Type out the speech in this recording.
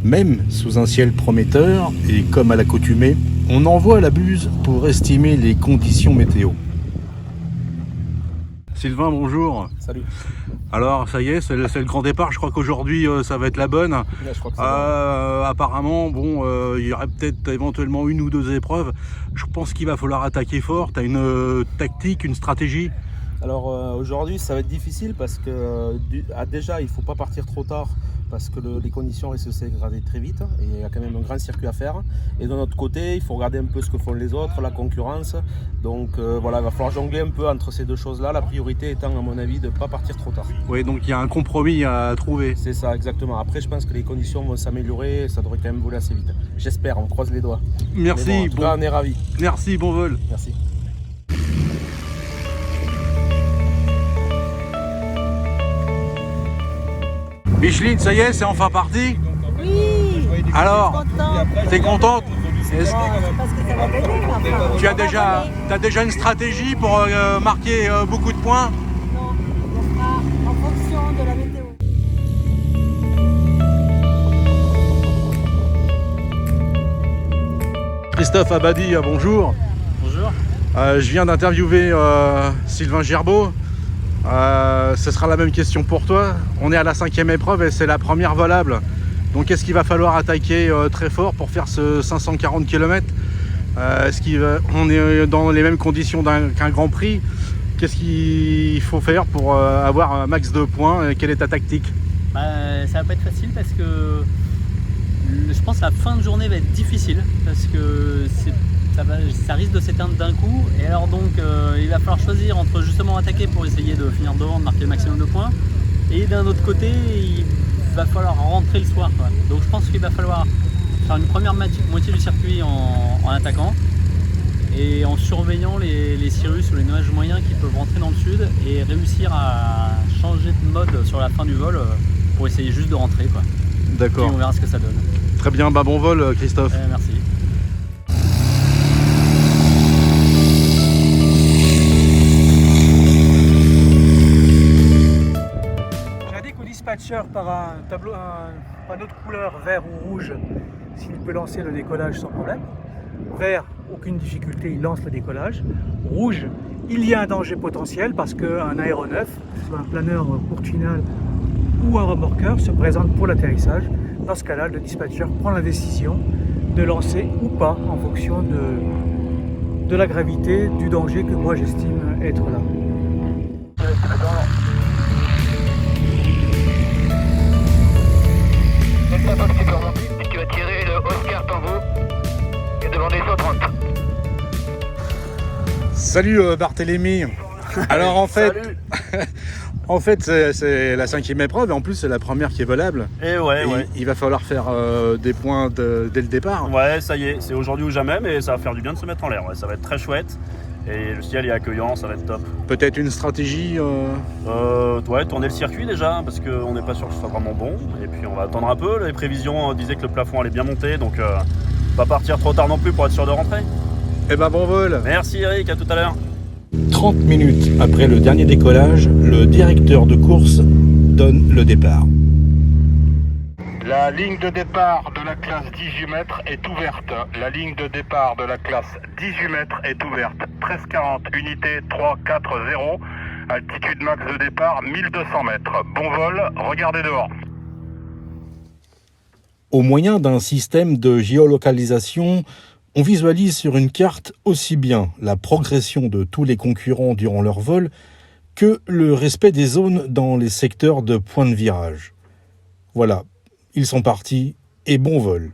Même sous un ciel prometteur, et comme à l'accoutumée, on envoie la buse pour estimer les conditions météo. Sylvain, bonjour. Salut. Alors, ça y est, c'est le grand départ. Je crois qu'aujourd'hui, ça va être la bonne. Là, je crois que c'est bon. Apparemment, il y aurait peut-être éventuellement une ou deux épreuves. Je pense qu'il va falloir attaquer fort. Tu as une tactique, une stratégie? Alors aujourd'hui, ça va être difficile parce que déjà, il ne faut pas partir trop tard parce que les conditions risquent de se dégrader très vite et il y a quand même un grand circuit à faire. Et de notre côté, il faut regarder un peu ce que font les autres, la concurrence. Donc voilà, il va falloir jongler un peu entre ces deux choses-là. La priorité étant, à mon avis, de ne pas partir trop tard. Oui, donc il y a un compromis à trouver. C'est ça, exactement. Après, je pense que les conditions vont s'améliorer et ça devrait quand même voler assez vite. J'espère, on croise les doigts. Merci. Mais bon, en tout cas, on est ravis. Merci, bon vol. Merci. Micheline, ça y est, c'est enfin parti? Oui. Alors, t'es contente? Parce que ça va gagner, enfin. Tu as déjà une stratégie pour marquer beaucoup de points? Non, on fera en fonction de la météo. Christophe Abadi, bonjour. Bonjour. Je viens d'interviewer Sylvain Gerbeau. Ce sera la même question pour toi. On est à la 5e épreuve et c'est la première volable. Donc est-ce qu'il va falloir attaquer très fort pour faire ce 540 km? Est-ce qu'on est dans les mêmes conditions qu'un Grand Prix? Qu'est-ce qu'il faut faire pour avoir un max de points? Quelle est ta tactique? Ça va pas être facile parce que je pense que la fin de journée va être difficile parce que ça risque de s'éteindre d'un coup et alors donc il va falloir choisir entre justement attaquer pour essayer de finir devant, de marquer le maximum de points, et d'un autre côté il va falloir rentrer le soir, quoi. Donc je pense qu'il va falloir faire une première moitié du circuit en attaquant et en surveillant les cirrus ou les nuages moyens qui peuvent rentrer dans le sud et réussir à changer de mode sur la fin du vol pour essayer juste de rentrer, quoi. D'accord. Et on verra ce que ça donne. Très bien, bon vol Christophe. Merci. J'indique au dispatcher par un panneau de couleur vert ou rouge s'il peut lancer le décollage sans problème. Vert, aucune difficulté, il lance le décollage. Rouge, il y a un danger potentiel parce qu'un aéronef, que ce soit un planeur courte finale ou un remorqueur, se présente pour l'atterrissage. Dans ce cas-là, le dispatcher prend la décision de lancer ou pas en fonction de la gravité du danger que moi j'estime être là. Tu vas tirer le Oscar Tango et demander 130. Salut Barthélémy. Alors en fait, c'est la 5e épreuve et en plus c'est la première qui est volable. Et ouais. Il va falloir faire des points dès le départ. Ouais, ça y est, c'est aujourd'hui ou jamais, mais ça va faire du bien de se mettre en l'air. Ouais, ça va être très chouette. Et le ciel est accueillant, ça va être top. Peut-être une stratégie Ouais, tourner le circuit déjà, parce qu'on n'est pas sûr que ce soit vraiment bon. Et puis on va attendre un peu. Les prévisions disaient que le plafond allait bien monter, donc pas partir trop tard non plus pour être sûr de rentrer. Eh ben bon vol. Merci Eric, à tout à l'heure. 30 minutes après le dernier décollage, le directeur de course donne le départ. La ligne de départ de la classe 18 mètres est ouverte. La ligne de départ de la classe 18 mètres est ouverte. 1340, unité 340, altitude max de départ 1200 mètres. Bon vol, regardez dehors. Au moyen d'un système de géolocalisation, on visualise sur une carte aussi bien la progression de tous les concurrents durant leur vol que le respect des zones dans les secteurs de point de virage. Voilà, ils sont partis et bon vol.